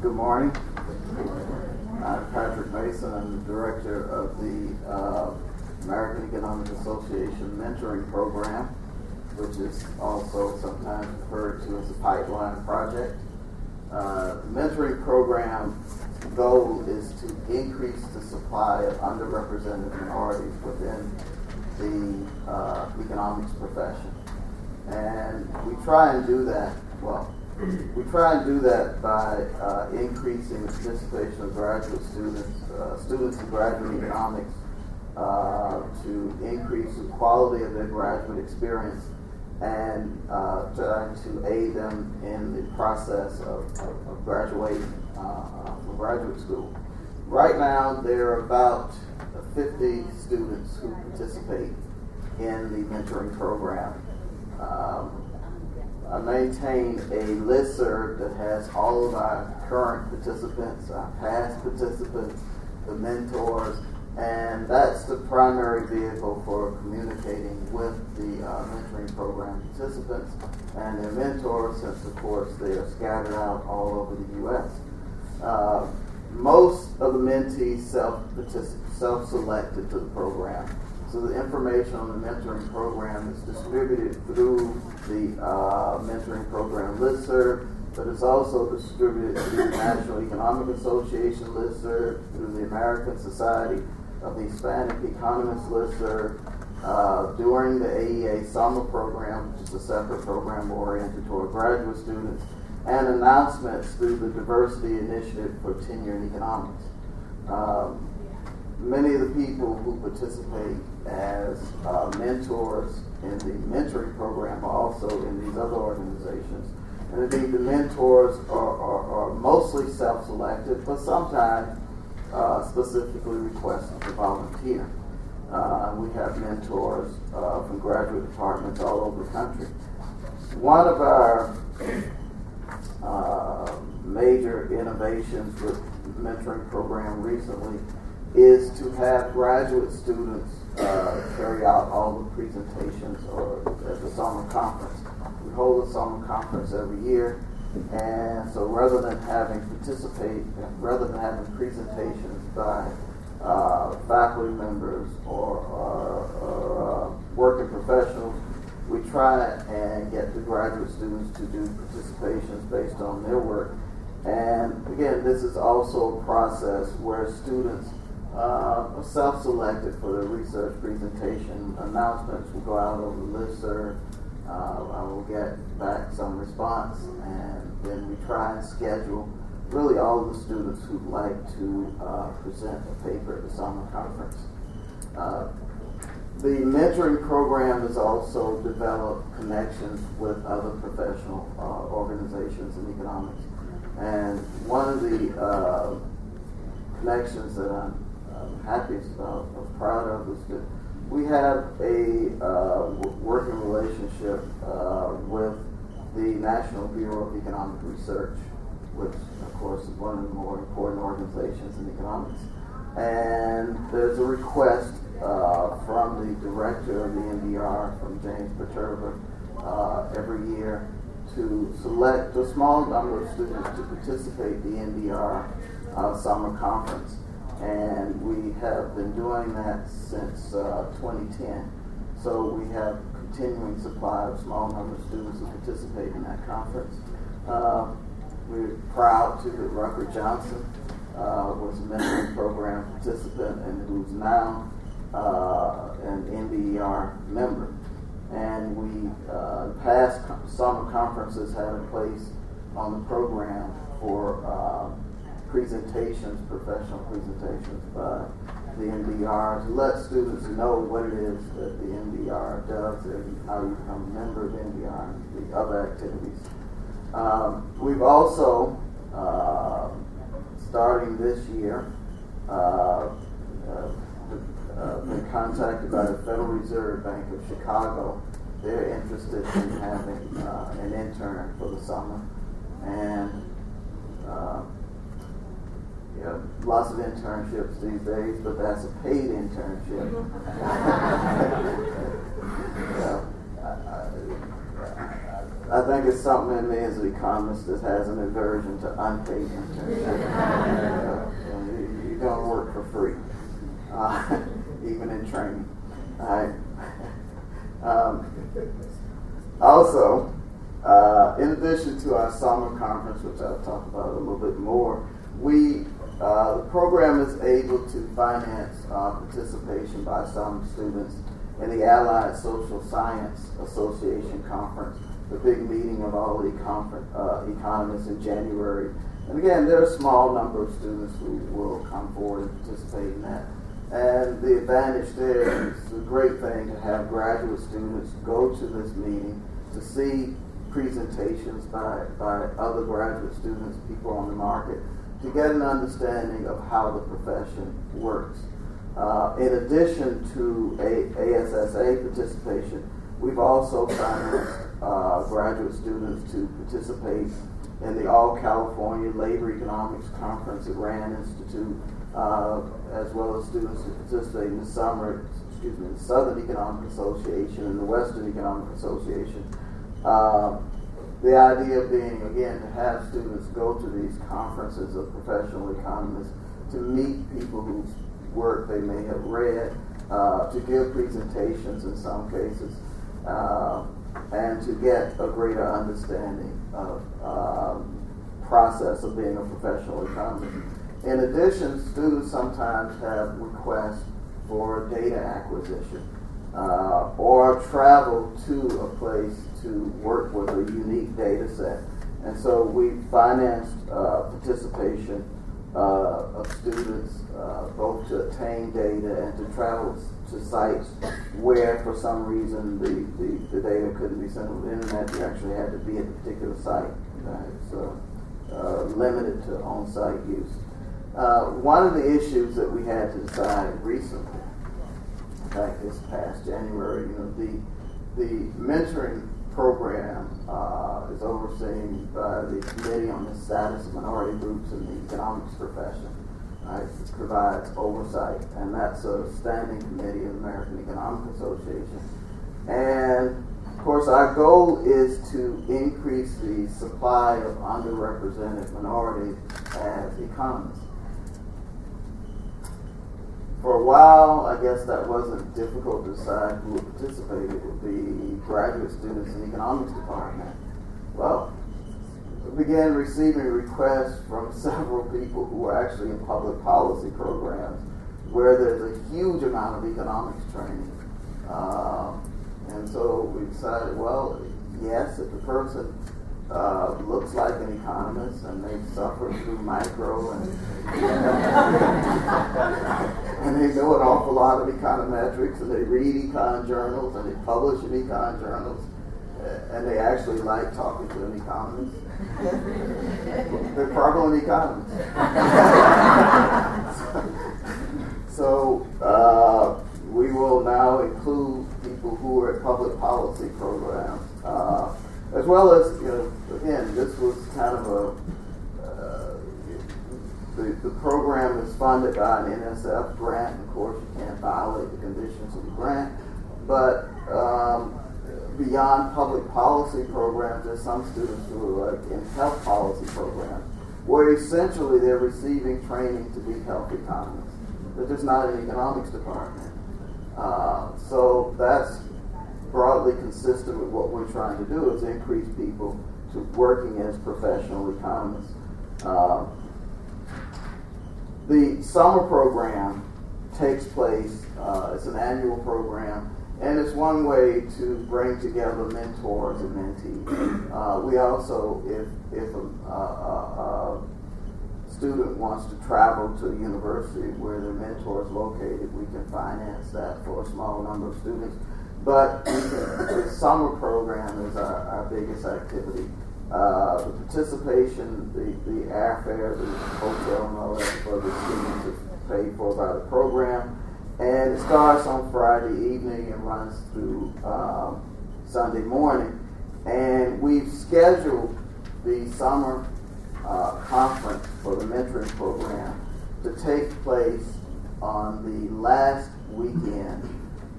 Good morning. I'm Patrick Mason. I'm the director of the American Economic Association Mentoring Program, which is also sometimes referred to as a pipeline project. The mentoring program goal is to increase the supply of underrepresented minorities within the economics profession. And we try and do that, by increasing the participation of graduate students in graduate economics, to increase the quality of their graduate experience, and trying to aid them in the process of graduating from graduate school. Right now, there are about 50 students who participate in the mentoring program. I maintain a listserv that has all of our current participants, our past participants, the mentors, and that's the primary vehicle for communicating with the mentoring program participants and their mentors, since of course they are scattered out all over the U.S. Most of the mentees self-selected to the program. So the information on the mentoring program is distributed through the mentoring program listserv, but it's also distributed through the National Economic Association listserv, through the American Society of the Hispanic Economists listserv, during the AEA summer program, which is a separate program oriented toward graduate students, and announcements through the Diversity Initiative for Tenure in Economics. Many of the people who participate as mentors in the mentoring program are also in these other organizations. And indeed, the mentors are mostly self-selected, but sometimes specifically requested to volunteer. We have mentors from graduate departments all over the country. One of our major innovations with the mentoring program recently is to have graduate students carry out all the presentations at the summer conference. We hold a summer conference every year, and so rather than having presentations by faculty members or working professionals, we try and get the graduate students to do participations based on their work. And again, this is also a process where students are self-selected for the research presentation. Announcements will go out over the listserv. I will get back some response, and then we try and schedule really all of the students who'd like to present a paper at the summer conference. The mentoring program has also developed connections with other professional organizations in economics. And one of the connections that I'm happiest about, proud of, is that we have a working relationship with the National Bureau of Economic Research, which of course is one of the more important organizations in economics. And there's a request from the director of the NBR, from James Perturba, every year to select a small number of students to participate in the NBR summer conference. And we have been doing that since 2010. So we have a continuing supply of small number of students who participate in that conference. We're proud to that Rucker Johnson was a mentoring program participant and who's now an NBER member. And we past summer conferences had a place on the program for presentations, professional presentations by the NBR, to let students know what it is that the NBR does and how you become a member of the NBR and the other activities. We've also, starting this year, been contacted by the Federal Reserve Bank of Chicago. They're interested in having an intern for the summer. And lots of internships these days, but that's a paid internship. I think it's something in me as an economist that has an aversion to unpaid internship. You're going to work for free, even in training. All right. Also, in addition to our summer conference, which I'll talk about a little bit more, the program is able to finance participation by some students in the Allied Social Science Association conference, the big meeting of all the economists in January. And again, there are a small number of students who will come forward and participate in that. And the advantage there is a great thing to have graduate students go to this meeting to see presentations by other graduate students, people on the market, to get an understanding of how the profession works. In addition to ASSA participation, we've also financed graduate students to participate in the All California Labor Economics Conference at Rand Institute, as well as students who participate in the Southern Economic Association and the Western Economic Association. The idea being, again, to have students go to these conferences of professional economists to meet people whose work they may have read, to give presentations in some cases, and to get a greater understanding of process of being a professional economist. In addition, students sometimes have requests for data acquisition or travel to a place to work with a unique data set. And so we financed participation of students both to obtain data and to travel to sites where for some reason the data couldn't be sent over the internet. You actually had to be at the particular site. So limited to on-site use. One of the issues that we had to decide recently, in fact this past January, the mentoring program is overseen by the Committee on the Status of Minority Groups in the Economics Profession. It provides oversight, and that's a standing committee of the American Economic Association. And of course, our goal is to increase the supply of underrepresented minorities as economists. For a while, I guess that wasn't difficult to decide who would participate. It would be graduate students in the economics department. Well, we began receiving requests from several people who were actually in public policy programs where there's a huge amount of economics training. And so we decided, well, yes, if the person looks like an economist and they suffer through micro and and they know an awful lot of econometrics and they read econ journals and they publish in econ journals and they actually like talking to an economist, they're probably an economist. So we will now include people who are at public policy programs, as well as, again, this was kind of the program is funded by an NSF grant. Of course, you can't violate the conditions of the grant, but beyond public policy programs, there's some students who are like in health policy programs, where essentially they're receiving training to be health economists. They're just not in the economics department. So that's broadly consistent with what we're trying to do, is increase people to working as professional economists. The summer program takes place, it's an annual program, and it's one way to bring together mentors and mentees. We also, if a student wants to travel to a university where their mentor is located, we can finance that for a small number of students. But the summer program is our biggest activity. The participation, the airfare, the hotel, and all that for the students is paid for by the program. And it starts on Friday evening and runs through Sunday morning. And we've scheduled the summer conference for the mentoring program to take place on the last weekend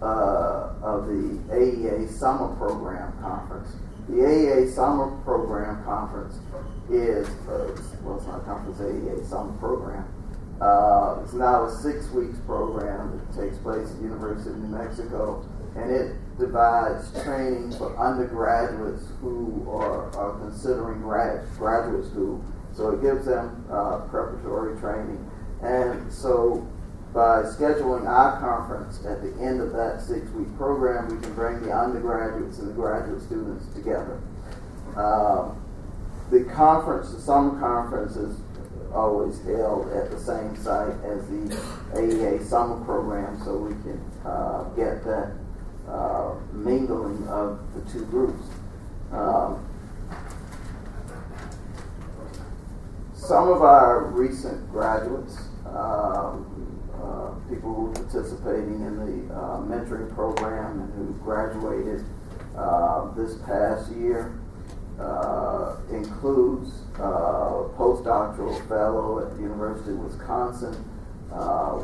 of the AEA Summer Program Conference. The AEA Summer Program Conference is, well, it's not a conference, AEA Summer Program. It's now a 6 weeks program that takes place at the University of New Mexico, and it divides training for undergraduates who are considering graduate school. So it gives them preparatory training. And so by scheduling our conference at the end of that 6 week program, we can bring the undergraduates and the graduate students together. The conference, the summer conference, is always held at the same site as the AEA summer program, so we can get that mingling of the two groups. Some of our recent graduates, people who are participating in the mentoring program and who graduated this past year, includes postdoctoral fellow at the University of Wisconsin.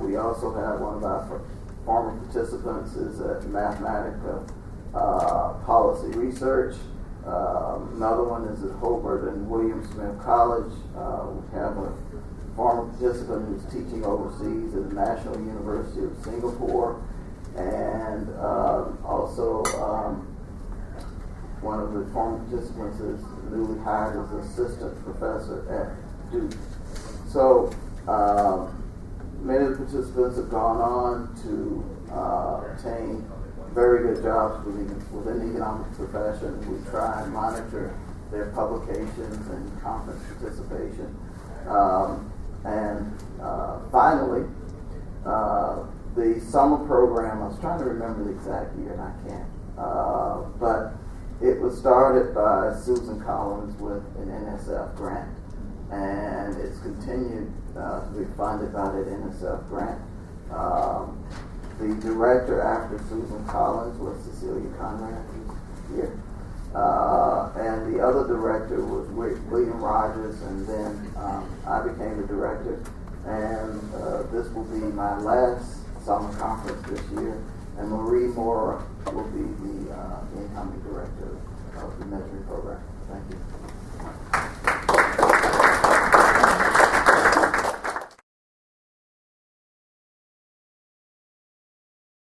We also have one of our former participants is at Mathematica Policy Research. Another one is at Hobart and William Smith College. We have a former participant who's teaching overseas at the National University of Singapore, and also one of the former participants is newly hired as assistant professor at Duke. So many of the participants have gone on to obtain very good jobs within the economics profession. We try and monitor their publications and conference participation. Finally, the summer program, I was trying to remember the exact year and I can't, but it was started by Susan Collins with an NSF grant, and it's continued to be funded by that NSF grant. The director after Susan Collins was Cecilia Conrad, who's here. And the other director was William Rogers, and then I became the director. And this will be my last summer conference this year, and Marie Mora will be the incoming director of the mentoring program. Thank you.